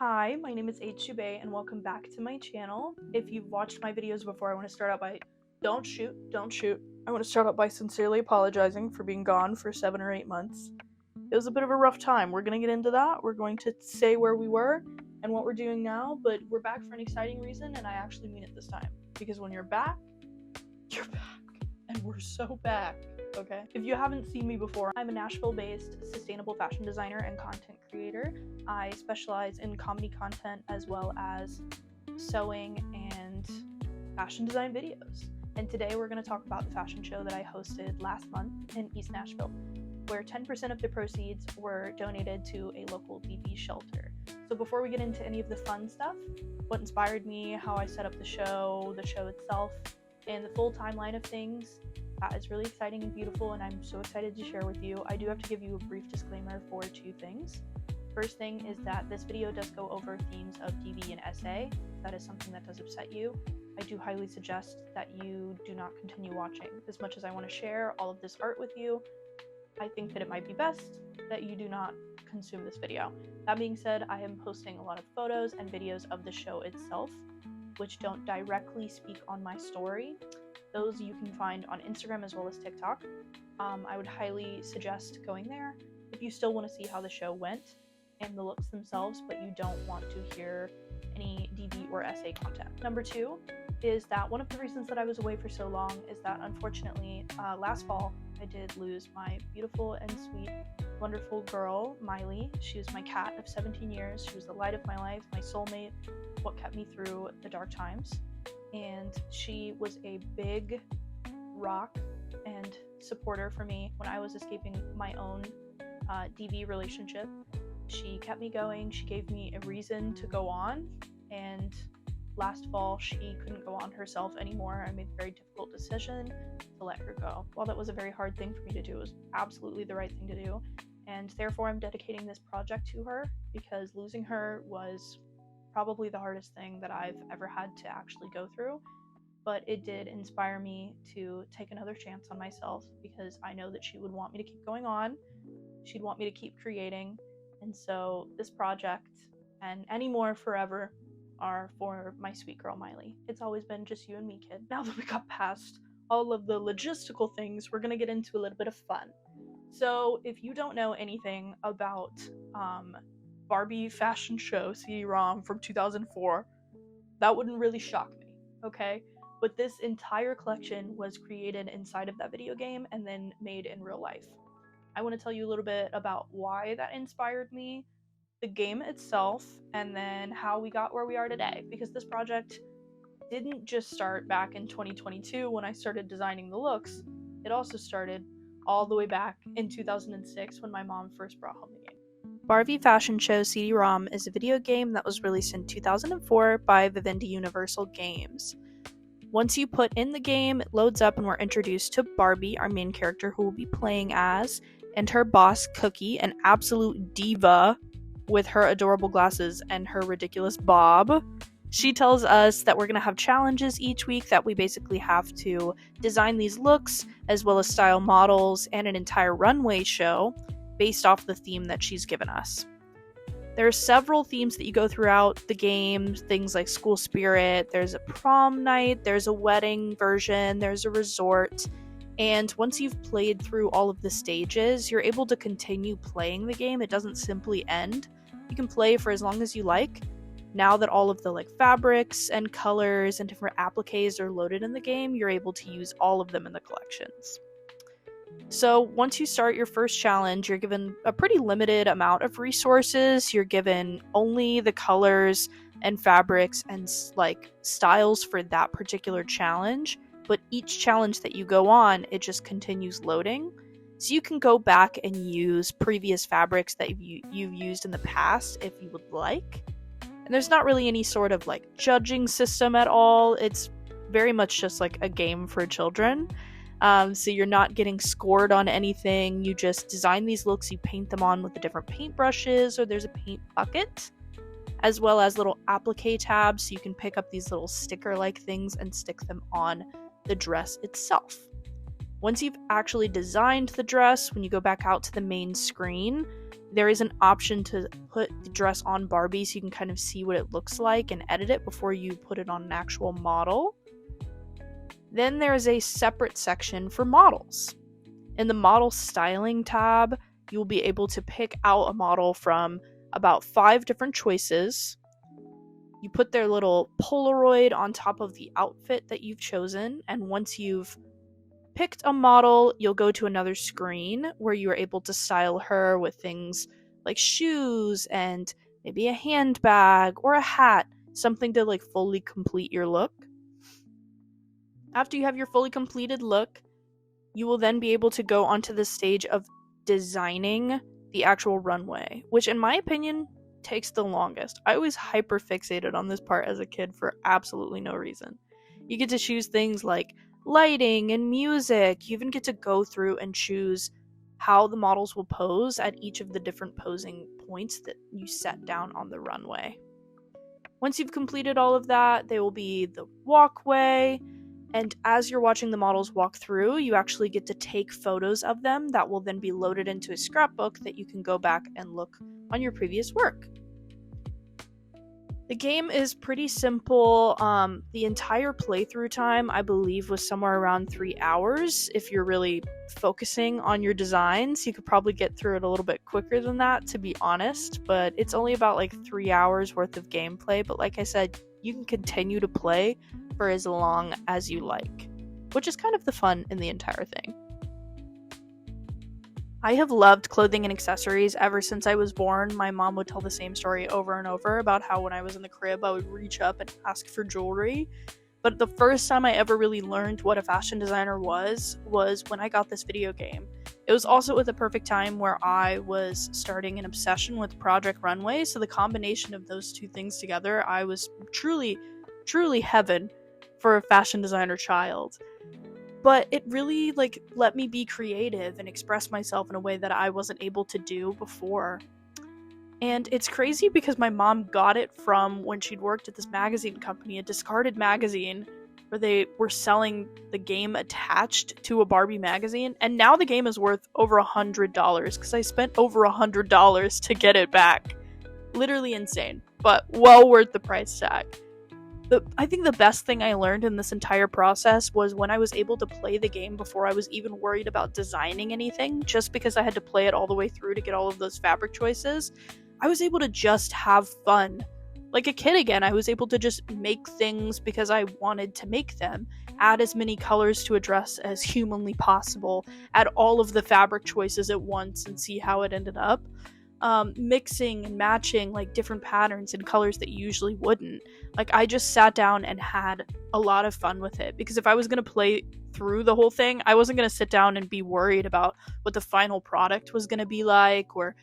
Hi, my name is H2Bay and welcome back to my channel. If you've watched my videos before, I want to start out by don't shoot. I want to start out by sincerely apologizing for being gone for 7 or 8 months. It was a bit of a rough time. We're going to get into that. We're going to say where we were and what we're doing now, but we're back for an exciting reason, and I actually mean it this time. Because when you're back, and we're so back. Okay. If you haven't seen me before, I'm a Nashville-based sustainable fashion designer and content creator. I specialize in comedy content as well as sewing and fashion design videos. And today we're going to talk about the fashion show that I hosted last month in East Nashville, where 10% of the proceeds were donated to a local DV shelter. So before we get into any of the fun stuff, what inspired me, how I set up the show itself, and the full timeline of things, that is really exciting and beautiful, and I'm so excited to share with you. I do have to give you a brief disclaimer for two things. First thing is that this video does go over themes of DV and SA. If that is something that does upset you, I do highly suggest that you do not continue watching. As much as I want to share all of this art with you, I think that it might be best that you do not consume this video. That being said, I am posting a lot of photos and videos of the show itself, which don't directly speak on my story. Those you can find on Instagram as well as TikTok. I would highly suggest going there if you still want to see how the show went and the looks themselves, but you don't want to hear any DV or SA content. Number two is that one of the reasons that I was away for so long is that unfortunately last fall I did lose my beautiful and sweet, wonderful girl, Miley. She was my cat of 17 years. She was the light of my life, my soulmate, what kept me through the dark times. And she was a big rock and supporter for me when I was escaping my own DV relationship. She kept me going. She gave me a reason to go on, and last fall she couldn't go on herself anymore. I made the very difficult decision to let her go. While that was a very hard thing for me to do, it was absolutely the right thing to do, and therefore I'm dedicating this project to her, because losing her was probably the hardest thing that I've ever had to actually go through, but it did inspire me to take another chance on myself, because I know that she would want me to keep going on. She'd want me to keep creating, and so this project and any more forever are for my sweet girl Miley. It's always been just you and me, kid. Now that we got past all of the logistical things, we're gonna get into a little bit of fun. So if you don't know anything about Barbie fashion show CD-ROM from 2004, that wouldn't really shock me, okay? But this entire collection was created inside of that video game and then made in real life. I want to tell you a little bit about why that inspired me, the game itself, and then how we got where we are today, because this project didn't just start back in 2022 when I started designing the looks. It also started all the way back in 2006 when my mom first brought home the game. Barbie Fashion Show CD-ROM is a video game that was released in 2004 by Vivendi Universal Games. Once you put in the game, it loads up and we're introduced to Barbie, our main character who we'll be playing as, and her boss, Cookie, an absolute diva with her adorable glasses and her ridiculous bob. She tells us that we're going to have challenges each week, that we basically have to design these looks as well as style models and an entire runway show based off the theme that she's given us. There are several themes that you go throughout the game, things like school spirit, there's a prom night, there's a wedding version, there's a resort, and once you've played through all of the stages, you're able to continue playing the game. It doesn't simply end. You can play for as long as you like. Now that all of the fabrics and colors and different appliques are loaded in the game, you're able to use all of them in the collections. So once you start your first challenge, you're given a pretty limited amount of resources. You're given only the colors and fabrics and styles for that particular challenge, but each challenge that you go on, it just continues loading. So you can go back and use previous fabrics that you've used in the past if you would like. And there's not really any sort of judging system at all. It's very much just a game for children. So you're not getting scored on anything. You just design these looks, you paint them on with the different paint brushes, or there's a paint bucket, as well as little applique tabs, so you can pick up these little sticker-like things and stick them on the dress itself. Once you've actually designed the dress, when you go back out to the main screen, there is an option to put the dress on Barbie so you can kind of see what it looks like and edit it before you put it on an actual model. Then there's a separate section for models. In the model styling tab, you will be able to pick out a model from about 5 different choices. You put their little Polaroid on top of the outfit that you've chosen, and once you've picked a model, you'll go to another screen where you are able to style her with things like shoes and maybe a handbag or a hat, something to like fully complete your look. After you have your fully completed look, you will then be able to go onto the stage of designing the actual runway, which in my opinion takes the longest. I was hyper fixated on this part as a kid for absolutely no reason. You get to choose things like lighting and music. You even get to go through and choose how the models will pose at each of the different posing points that you set down on the runway. Once you've completed all of that, there will be the walkway, and as you're watching the models walk through, you actually get to take photos of them that will then be loaded into a scrapbook that you can go back and look on your previous work. The game is pretty simple. The entire playthrough time, I believe, was somewhere around 3 hours. If you're really focusing on your designs, you could probably get through it a little bit quicker than that, to be honest. But it's only about like 3 hours worth of gameplay. But like I said, you can continue to play for as long as you like, which is kind of the fun in the entire thing. I have loved clothing and accessories ever since I was born. My mom would tell the same story over and over about how when I was in the crib, I would reach up and ask for jewelry. But the first time I ever really learned what a fashion designer was when I got this video game. It was also at the perfect time where I was starting an obsession with Project Runway, so the combination of those two things together, I was truly, truly heaven for a fashion designer child. But it really let me be creative and express myself in a way that I wasn't able to do before. And it's crazy because my mom got it from when she'd worked at this magazine company, a discarded magazine, where they were selling the game attached to a Barbie magazine. And now the game is worth over $100 because I spent over $100 to get it back. Literally insane, but well worth the price tag. I think the best thing I learned in this entire process was when I was able to play the game before I was even worried about designing anything, just because I had to play it all the way through to get all of those fabric choices. I was able to just have fun. Like a kid again, I was able to just make things because I wanted to make them, add as many colors to a dress as humanly possible, add all of the fabric choices at once and see how it ended up. Mixing and matching like different patterns and colors that you usually wouldn't. Like I just sat down and had a lot of fun with it, because if I was going to play through the whole thing, I wasn't going to sit down and be worried about what the final product was going to be like, or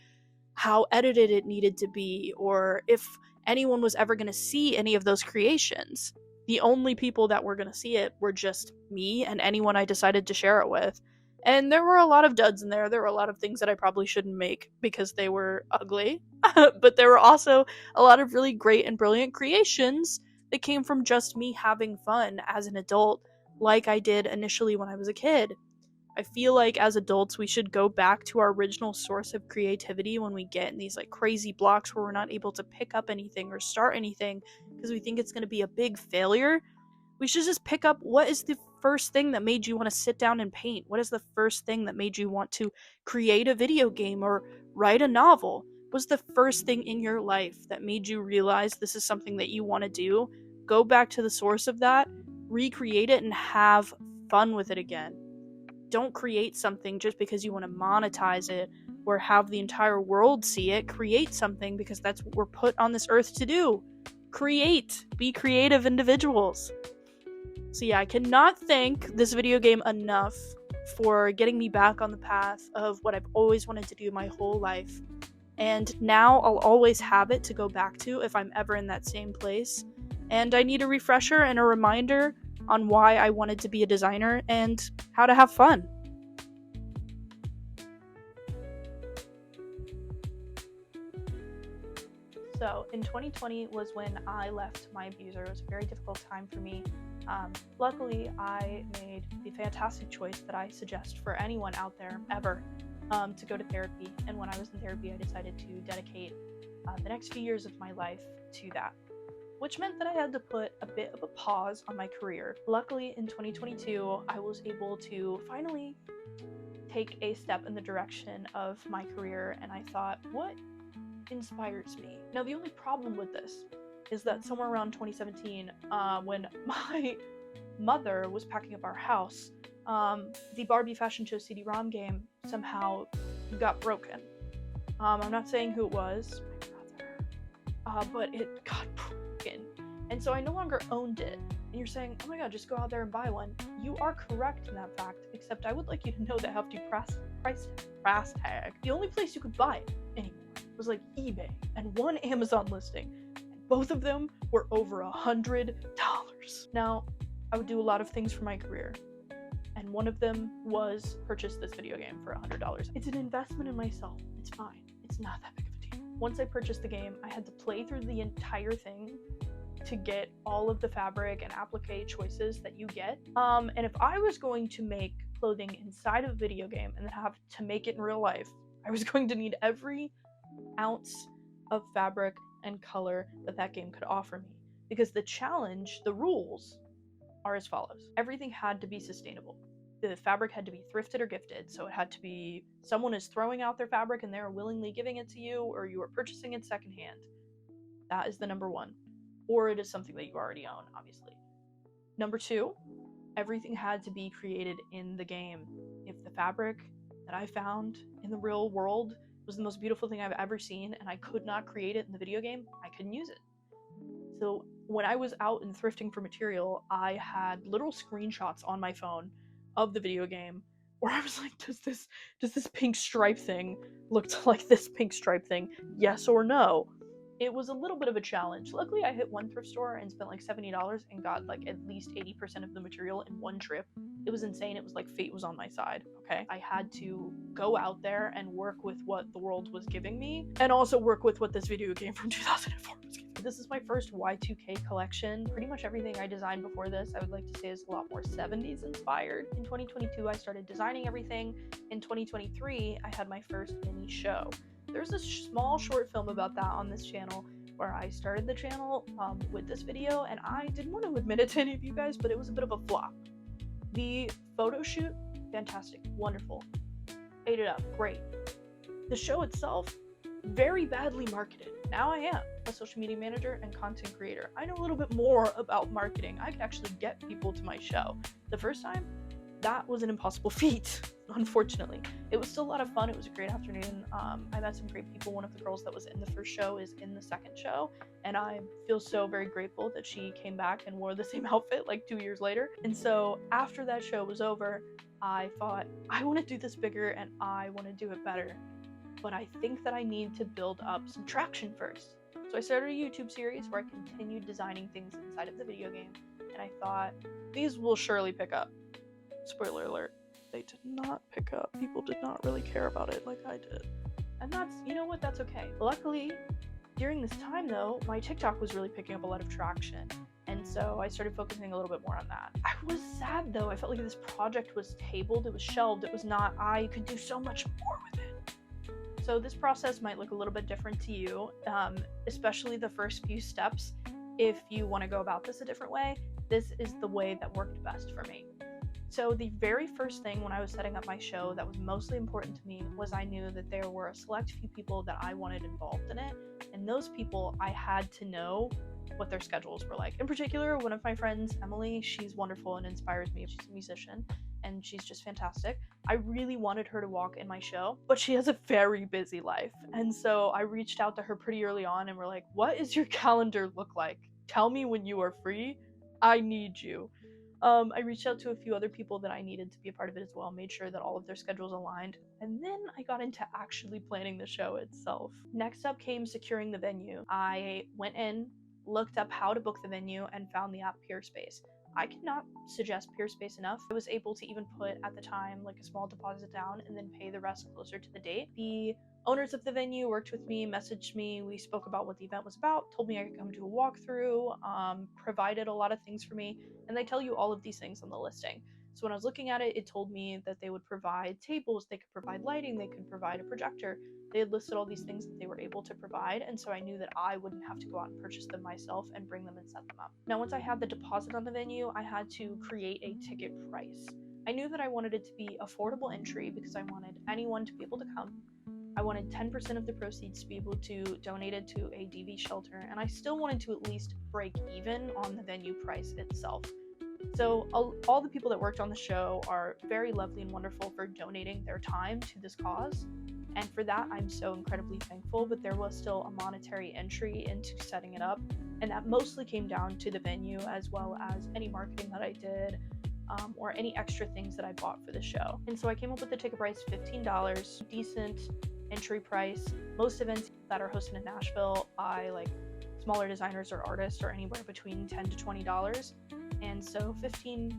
how edited it needed to be, or if anyone was ever going to see any of those creations. The only people that were going to see it were just me and anyone I decided to share it with. And there were a lot of duds in there. There were a lot of things that I probably shouldn't make because they were ugly. But there were also a lot of really great and brilliant creations that came from just me having fun as an adult, like I did initially when I was a kid. I feel like as adults, we should go back to our original source of creativity when we get in these like crazy blocks where we're not able to pick up anything or start anything because we think it's going to be a big failure. We should just pick up what is the first thing that made you want to sit down and paint? What is the first thing that made you want to create a video game or write a novel? What was the first thing in your life that made you realize this is something that you want to do? Go back to the source of that, recreate it, and have fun with it again. Don't create something just because you want to monetize it or have the entire world see it. Create something because that's what we're put on this earth to do. Create. Be creative individuals. So yeah, I cannot thank this video game enough for getting me back on the path of what I've always wanted to do my whole life. And now I'll always have it to go back to if I'm ever in that same place. And I need a refresher and a reminder on why I wanted to be a designer and how to have fun. So in 2020 was when I left my abuser. It was a very difficult time for me. Luckily, I made the fantastic choice that I suggest for anyone out there ever, to go to therapy. And when I was in therapy, I decided to dedicate the next few years of my life to that, which meant that I had to put a bit of a pause on my career. Luckily, in 2022, I was able to finally take a step in the direction of my career, and I thought, what inspires me? Now, the only problem with this is that somewhere around 2017, when my mother was packing up our house, the Barbie fashion show CD-ROM game somehow got broken. I'm not saying who it was, my brother, but it got broken, and so I no longer owned it. And you're saying, oh my god, just go out there and buy one. You are correct in that fact, except I would like you to know that hefty price tag. The only place you could buy it anymore was like eBay and one Amazon listing, and both of them were over $100. Now, I would do a lot of things for my career, and one of them was purchase this video game for $100. It's an investment in myself. It's fine. It's not that big of a deal. Once I purchased the game, I had to play through the entire thing to get all of the fabric and applique choices that you get. And if I was going to make clothing inside of a video game and then have to make it in real life, I was going to need every ounce of fabric and color that game could offer me. Because the challenge, the rules, are as follows. Everything had to be sustainable. The fabric had to be thrifted or gifted, so it had to be someone is throwing out their fabric and they're willingly giving it to you, or you are purchasing it secondhand. That is the number one. Or it is something that you already own, obviously. Number two, everything had to be created in the game. If the fabric that I found in the real world was the most beautiful thing I've ever seen and I could not create it in the video game, I couldn't use it. So when I was out and thrifting for material, I had little screenshots on my phone of the video game where I was like, does this pink stripe thing look like this pink stripe thing? Yes or no? It was a little bit of a challenge. Luckily, I hit one thrift store and spent like $70 and got like at least 80% of the material in one trip. It was insane. It was like fate was on my side, okay? I had to go out there and work with what the world was giving me, and also work with what this video game from 2004 was giving me. This is my first Y2K collection. Pretty much everything I designed before this, I would like to say, is a lot more 70s inspired. In 2022, I started designing everything. In 2023, I had my first mini show. There's a small short film about that on this channel where I started the channel with this video, and I didn't want to admit it to any of you guys, but it was a bit of a flop. The photo shoot, fantastic, wonderful, ate it up, great. The show itself, very badly marketed. Now I am a social media manager and content creator. I know a little bit more about marketing. I could actually get people to my show. The first time, that was an impossible feat, unfortunately. It was still a lot of fun. It was a great afternoon. I met some great people. One of the girls that was in the first show is in the second show, and I feel so very grateful that she came back and wore the same outfit like 2 years later. And so after that show was over, I thought, I want to do this bigger and I want to do it better. But I think that I need to build up some traction first. So I started a YouTube series where I continued designing things inside of the video game, and I thought, these will surely pick up. Spoiler alert, they did not pick up. People did not really care about it like I did. And that's, you know what, that's okay. Luckily, during this time though, my TikTok was really picking up a lot of traction. And so I started focusing a little bit more on that. I was sad though. I felt like this project was tabled, it was shelved, it was not, I could do so much more with it. So this process might look a little bit different to you, especially the first few steps. If you want to go about this a different way, this is the way that worked best for me. So the very first thing when I was setting up my show that was mostly important to me was I knew that there were a select few people that I wanted involved in it, and those people I had to know what their schedules were like. In particular, one of my friends, Emily, she's wonderful and inspires me. She's a musician and she's just fantastic. I really wanted her to walk in my show, but she has a very busy life. And so I reached out to her pretty early on and we're like, what does your calendar look like? Tell me when you are free. I need you. I reached out to a few other people that I needed to be a part of it as well, made sure that all of their schedules aligned, and then I got into actually planning the show itself. Next up came securing the venue. I went in, looked up how to book the venue, and found the app Peerspace. I cannot suggest Peerspace enough. I was able to even put, at the time, like a small deposit down and then pay the rest closer to the date. The owners of the venue worked with me, messaged me, we spoke about what the event was about, told me I could come to a walkthrough, provided a lot of things for me, and they tell you all of these things on the listing. So when I was looking at it, it told me that they would provide tables, they could provide lighting, they could provide a projector. They had listed all these things that they were able to provide, and so I knew that I wouldn't have to go out and purchase them myself and bring them and set them up. Now, once I had the deposit on the venue, I had to create a ticket price. I knew that I wanted it to be affordable entry because I wanted anyone to be able to come. I wanted 10% of the proceeds to be able to donate it to a DV shelter, and I still wanted to at least break even on the venue price itself. So all the people that worked on the show are very lovely and wonderful for donating their time to this cause, and for that I'm so incredibly thankful, but there was still a monetary entry into setting it up, and that mostly came down to the venue as well as any marketing that I did, or any extra things that I bought for the show. And so I came up with the ticket price $15, decent entry price. Most events that are hosted in Nashville by like smaller designers or artists are anywhere between $10 to $20, and so $15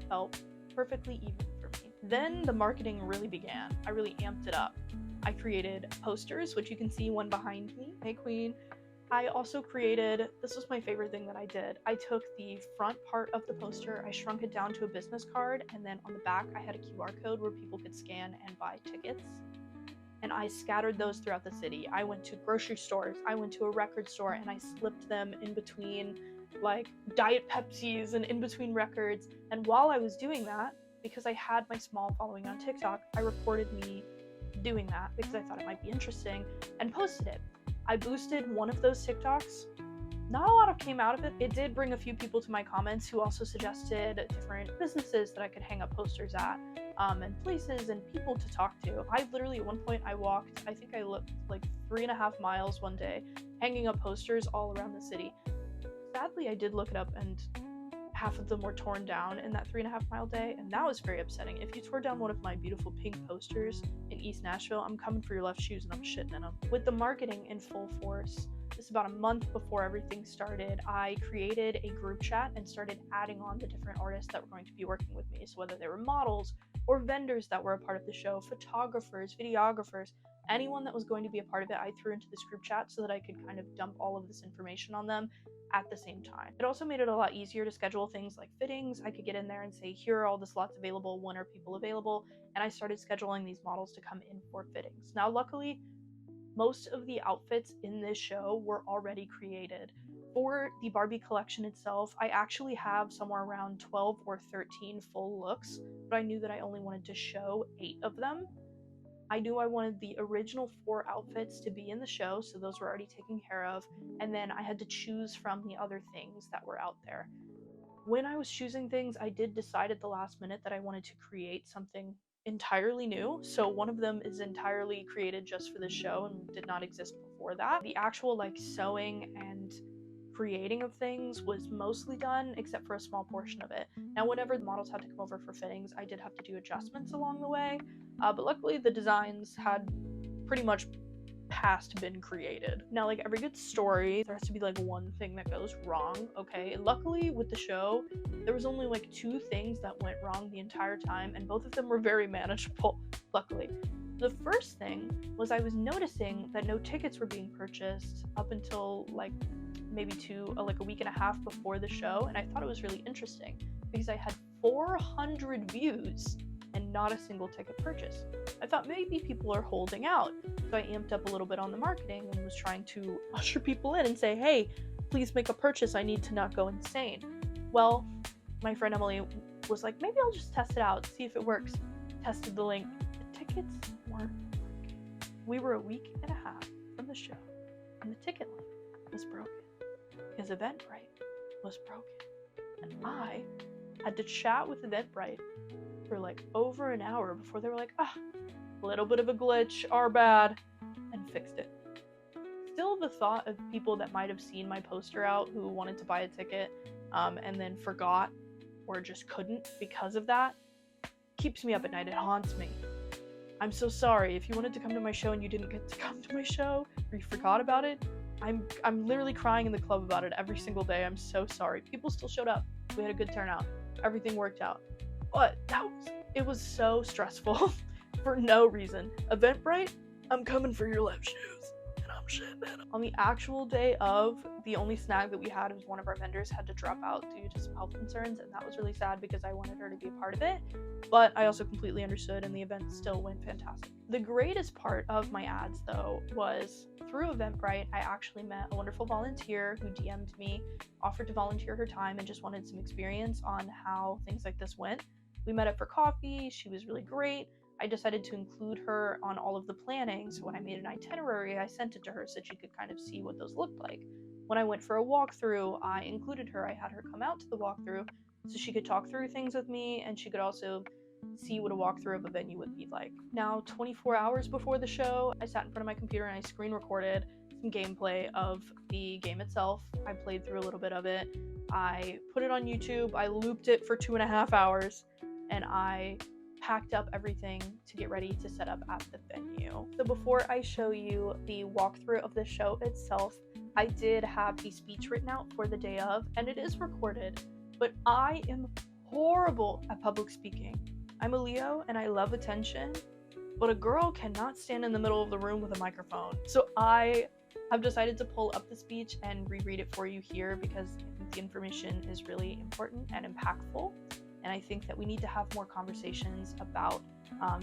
felt perfectly even for me. Then the marketing really began. I really amped it up. I created posters, which you can see one behind me. Hey queen. I also created, this was my favorite thing that I did. I took the front part of the poster, I shrunk it down to a business card, and then on the back I had a QR code where people could scan and buy tickets. And I scattered those throughout the city. I went to grocery stores, I went to a record store, and I slipped them in between like Diet Pepsis and in between records. And while I was doing that, because I had my small following on TikTok, I recorded me doing that because I thought it might be interesting and posted it. I boosted one of those TikToks. Not a lot came out of it. It did bring a few people to my comments who also suggested different businesses that I could hang up posters at, and places and people to talk to. I literally, at one point, I walked, I think I looked like 3.5 miles one day, hanging up posters all around the city. Sadly, I did look it up, and half of them were torn down in that 3.5 mile day, and that was very upsetting. If you tore down one of my beautiful pink posters in East Nashville, I'm coming for your left shoes and I'm shitting in them. With the marketing in full force, just about a month before everything started, I created a group chat and started adding on the different artists that were going to be working with me. So whether they were models or vendors that were a part of the show, photographers, videographers, anyone that was going to be a part of it, I threw into this group chat so that I could kind of dump all of this information on them at the same time. It also made it a lot easier to schedule things like fittings. I could get in there and say, here are all the slots available, when are people available, and I started scheduling these models to come in for fittings. Now, luckily, most of the outfits in this show were already created. For the Barbie collection itself, I actually have somewhere around 12 or 13 full looks, but I knew that I only wanted to show 8 of them. I knew I wanted the original 4 outfits to be in the show, so those were already taken care of, and then I had to choose from the other things that were out there. When I was choosing things, I did decide at the last minute that I wanted to create something entirely new, so one of them is entirely created just for the show and did not exist before that. The actual like sewing and creating of things was mostly done, except for a small portion of it. Now, whenever the models had to come over for fittings, I did have to do adjustments along the way, but luckily the designs had pretty much past been created. Now, like every good story, there has to be like one thing that goes wrong, okay? Luckily with the show, there was only like 2 things that went wrong the entire time, and both of them were very manageable, luckily. The first thing was I was noticing that no tickets were being purchased up until like maybe a week and a half before the show, and I thought it was really interesting because I had 400 views and not a single ticket purchase. I thought maybe people are holding out, so I amped up a little bit on the marketing and was trying to usher people in and say, hey, please make a purchase, I need to not go insane. Well, my friend Emily was like, maybe I'll just test it out, see if it works. Tested the link. The tickets weren't working. We were a week and a half from the show, and the ticket link was broken. His Eventbrite was broken, and I had to chat with Eventbrite for like over an hour before they were like, little bit of a glitch, our bad, and fixed it. Still, the thought of people that might have seen my poster out who wanted to buy a ticket and then forgot or just couldn't because of that keeps me up at night. It haunts me. I'm so sorry if you wanted to come to my show and you didn't get to come to my show or you forgot about it. I'm literally crying in the club about it every single day. I'm so sorry. People still showed up. We had a good turnout. Everything worked out. But it was so stressful for no reason. Eventbrite I'm coming for your left shoes. And I'm shitting in them. On the actual day of, the only snag that we had was one of our vendors had to drop out due to some health concerns, and that was really sad because I wanted her to be a part of it, but I also completely understood, and the event still went fantastic. The greatest part of my ads, though, was through Eventbrite, I actually met a wonderful volunteer who DM'd me, offered to volunteer her time, and just wanted some experience on how things like this went. We met up for coffee. She was really great. I decided to include her on all of the planning, so when I made an itinerary, I sent it to her so she could kind of see what those looked like. When I went for a walkthrough, I included her. I had her come out to the walkthrough so she could talk through things with me, and she could also see what a walkthrough of a venue would be like. Now, 24 hours before the show, I sat in front of my computer and I screen recorded some gameplay of the game itself. I played through a little bit of it. I put it on YouTube. I looped it for 2.5 hours, and I packed up everything to get ready to set up at the venue. So before I show you the walkthrough of the show itself, I did have the speech written out for the day of, and it is recorded, but I am horrible at public speaking. I'm a Leo and I love attention, but a girl cannot stand in the middle of the room with a microphone. So I have decided to pull up the speech and reread it for you here because I think the information is really important and impactful. And I think that we need to have more conversations about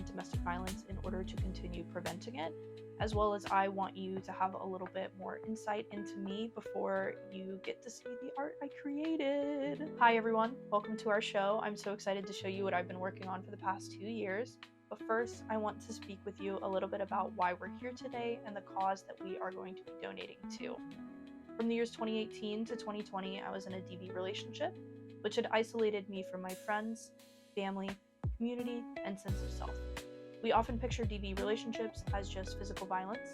domestic violence in order to continue preventing it, as well as I want you to have a little bit more insight into me before you get to see the art I created. Hi everyone, welcome to our show. I'm so excited to show you what I've been working on for the past 2 years. But first, I want to speak with you a little bit about why we're here today and the cause that we are going to be donating to. From the years 2018 to 2020, I was in a DV relationship, which had isolated me from my friends, family, community, and sense of self. We often picture DV relationships as just physical violence,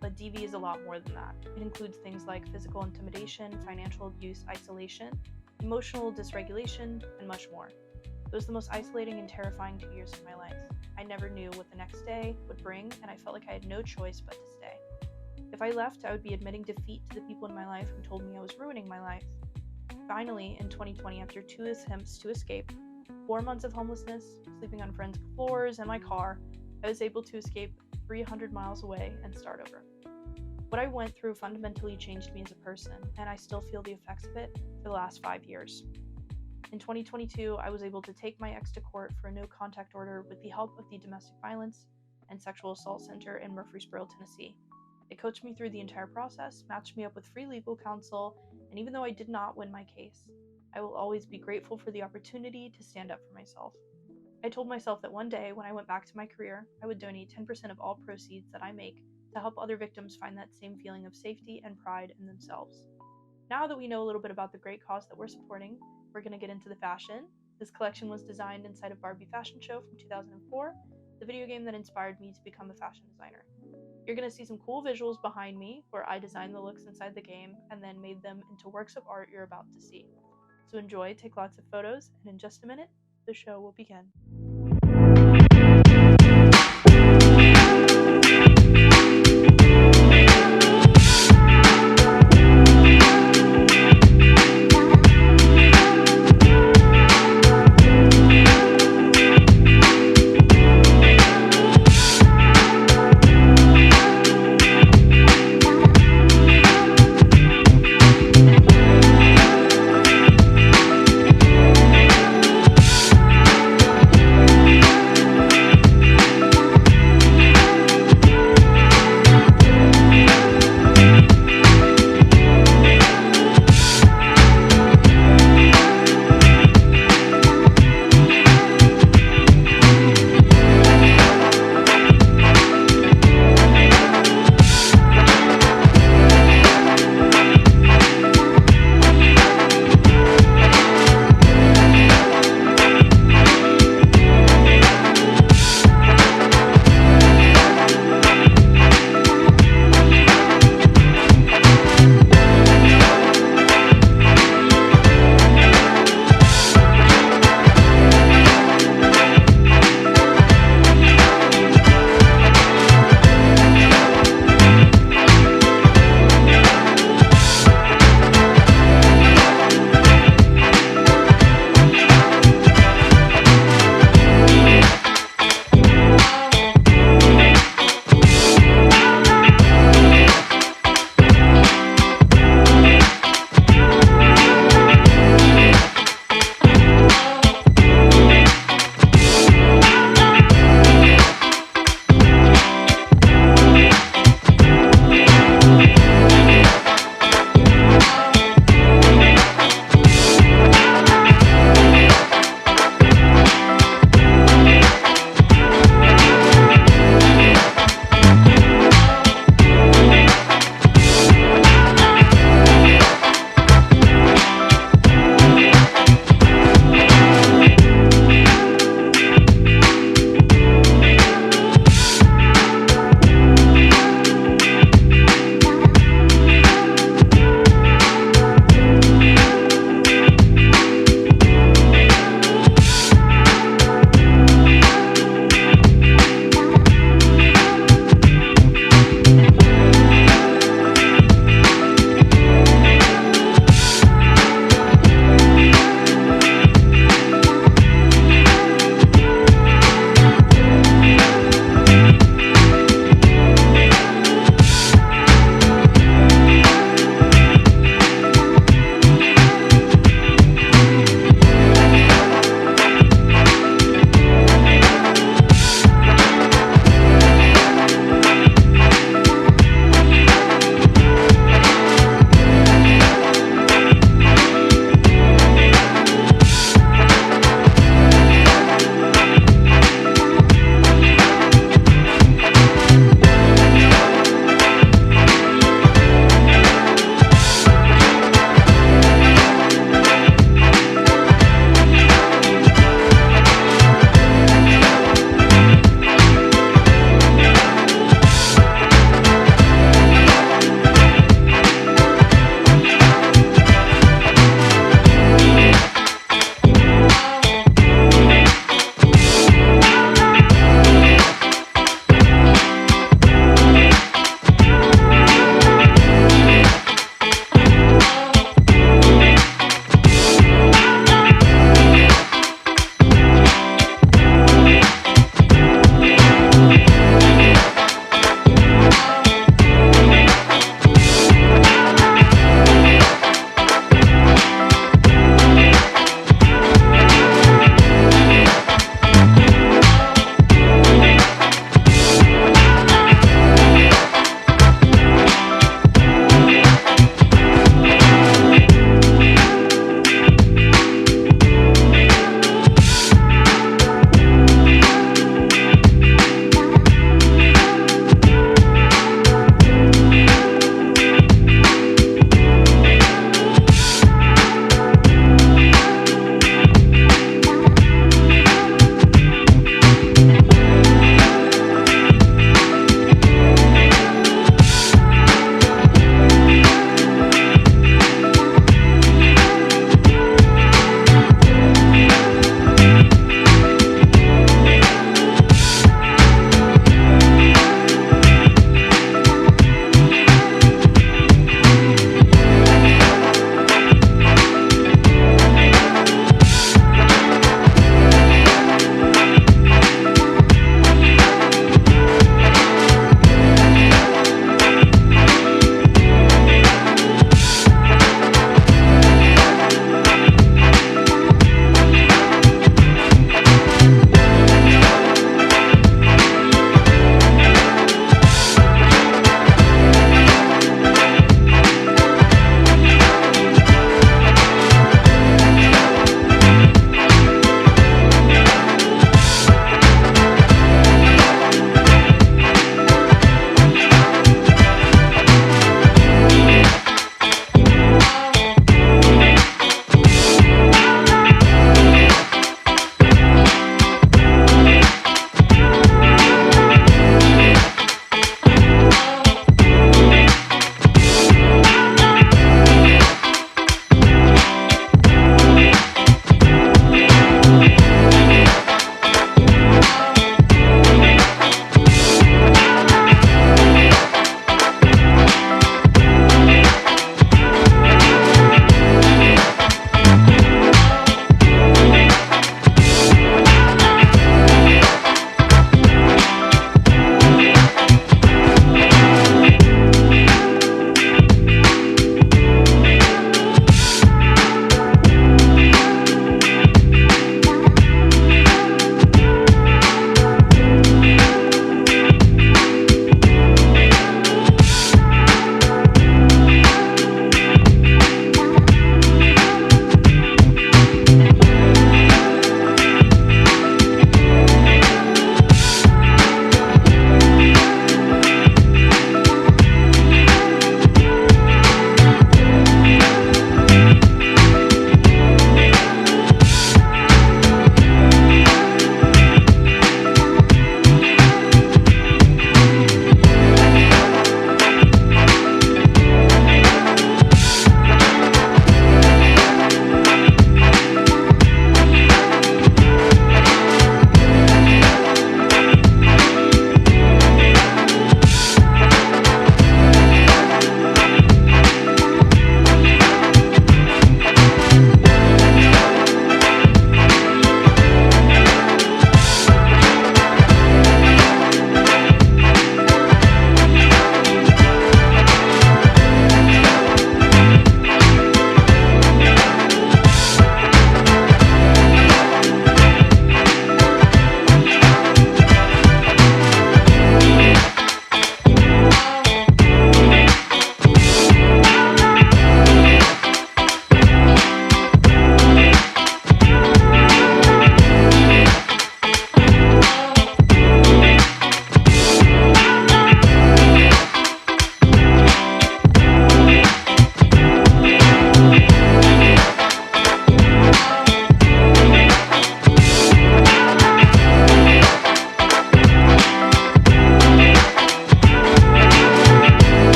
but DV is a lot more than that. It includes things like physical intimidation, financial abuse, isolation, emotional dysregulation, and much more. It was the most isolating and terrifying 2 years of my life. I never knew what the next day would bring, and I felt like I had no choice but to stay. If I left, I would be admitting defeat to the people in my life who told me I was ruining my life. Finally, in 2020, after 2 attempts to escape, 4 months of homelessness, sleeping on friends' floors, and my car, I was able to escape 300 miles away and start over. What I went through fundamentally changed me as a person, and I still feel the effects of it for the last 5 years. In 2022, I was able to take my ex to court for a no-contact order with the help of the Domestic Violence and Sexual Assault Center in Murfreesboro, Tennessee. They coached me through the entire process, matched me up with free legal counsel, and even though I did not win my case, I will always be grateful for the opportunity to stand up for myself. I told myself that one day, when I went back to my career, I would donate 10% of all proceeds that I make to help other victims find that same feeling of safety and pride in themselves. Now that we know a little bit about the great cause that we're supporting, we're going to get into the fashion. This collection was designed inside of Barbie Fashion Show from 2004, the video game that inspired me to become a fashion designer. You're going to see some cool visuals behind me where I designed the looks inside the game and then made them into works of art you're about to see. So enjoy, take lots of photos, and in just a minute, the show will begin.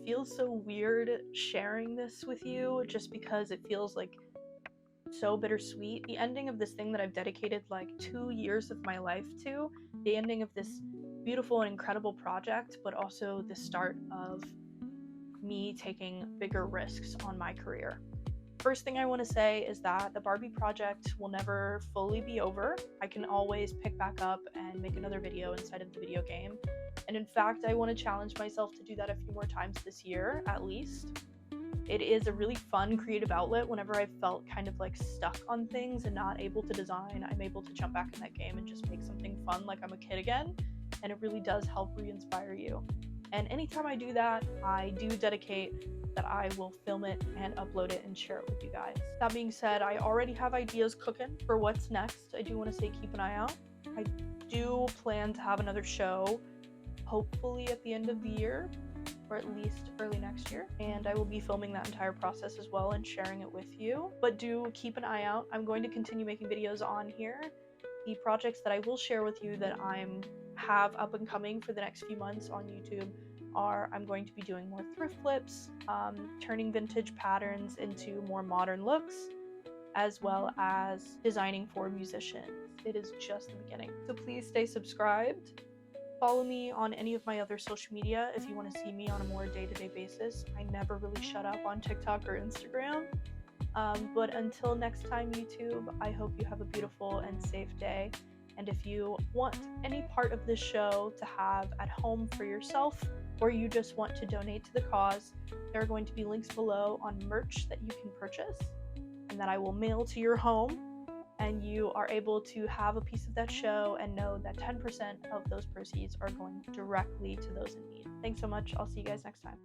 feels so weird sharing this with you just because it feels like so bittersweet. The ending of this thing that I've dedicated like 2 years of my life to, the ending of this beautiful and incredible project, but also the start of me taking bigger risks on my career. First thing I want to say is that the Barbie project will never fully be over. I can always pick back up and make another video inside of the video game. And in fact, I want to challenge myself to do that a few more times this year, at least. It is a really fun creative outlet. Whenever I've felt kind of like stuck on things and not able to design, I'm able to jump back in that game and just make something fun like I'm a kid again. And it really does help re-inspire you. And anytime I do that, I do dedicate that I will film it and upload it and share it with you guys. That being said, I already have ideas cooking for what's next. I do want to say keep an eye out. I do plan to have another show, hopefully at the end of the year, or at least early next year, and I will be filming that entire process as well and sharing it with you. But do keep an eye out. I'm going to continue making videos on here. The projects that I will share with you that have up and coming for the next few months on YouTube are I'm going to be doing more thrift flips, turning vintage patterns into more modern looks, as well as designing for musicians. It is just the beginning. So please stay subscribed. Follow me on any of my other social media if you want to see me on a more day-to-day basis. I never really shut up on TikTok or Instagram. But until next time, YouTube, I hope you have a beautiful and safe day. And if you want any part of this show to have at home for yourself, or you just want to donate to the cause, there are going to be links below on merch that you can purchase and that I will mail to your home. And you are able to have a piece of that show and know that 10% of those proceeds are going directly to those in need. Thanks so much. I'll see you guys next time.